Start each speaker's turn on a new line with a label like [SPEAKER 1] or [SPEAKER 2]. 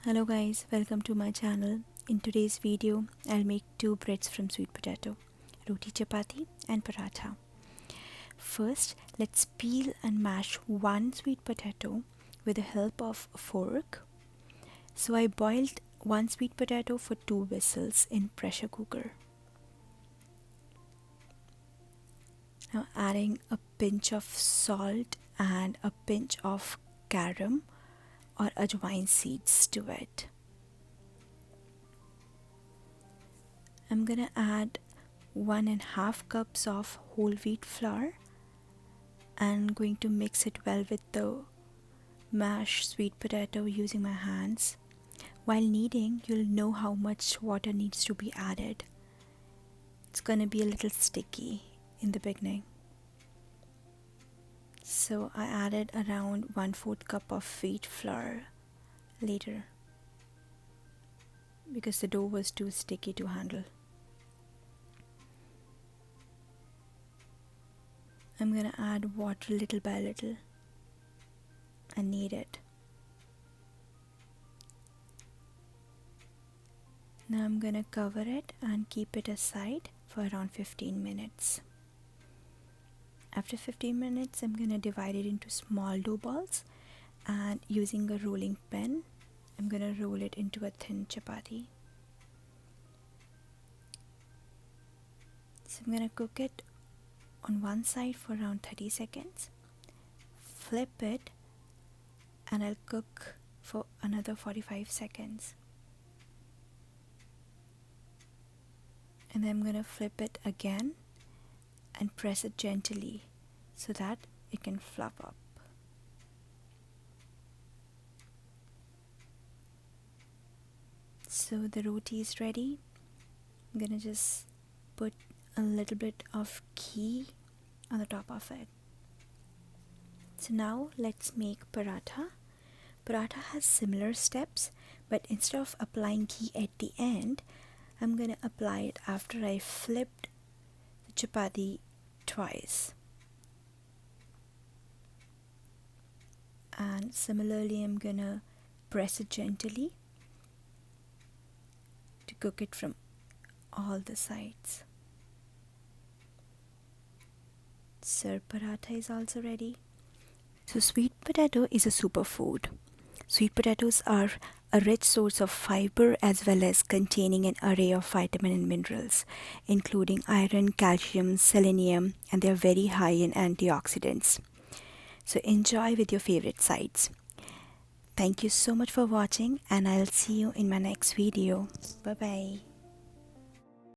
[SPEAKER 1] Hello guys, welcome to my channel. In today's video, I'll make two breads from sweet potato, roti chapati and paratha. First, let's peel and mash one sweet potato with the help of a fork. So I boiled one sweet potato for 2 whistles in pressure cooker. Now adding a pinch of salt and a pinch of garam or ajwain seeds to it. I'm gonna add 1.5 cups of whole wheat flour and going to mix it well with the mashed sweet potato using my hands. While kneading, you'll know how much water needs to be added. It's gonna be a little sticky in the beginning. So I added around 1/4 cup of wheat flour later because the dough was too sticky to handle. I'm gonna add water little by little and knead it. Now I'm gonna cover it and keep it aside for around 15 minutes. After 15 minutes, I'm gonna divide it into small dough balls and using a rolling pin, I'm gonna roll it into a thin chapati. So I'm gonna cook it on one side for around 30 seconds, flip it, and I'll cook for another 45 seconds. And then I'm gonna flip it again and press it gently so that it can fluff up. So the roti is ready. I'm gonna just put a little bit of ghee on the top of it. So now let's make paratha. Paratha has similar steps, but instead of applying ghee at the end, I'm gonna apply it after I flipped the chapati twice. And similarly, I'm gonna press it gently to cook it from all the sides. So paratha is also ready. So sweet potato is a superfood. Sweet potatoes are a rich source of fiber as well as containing an array of vitamins and minerals, including iron, calcium, selenium, and they are very high in antioxidants. So enjoy with your favorite sides. Thank you so much for watching, and I'll see you in my next video. Bye bye.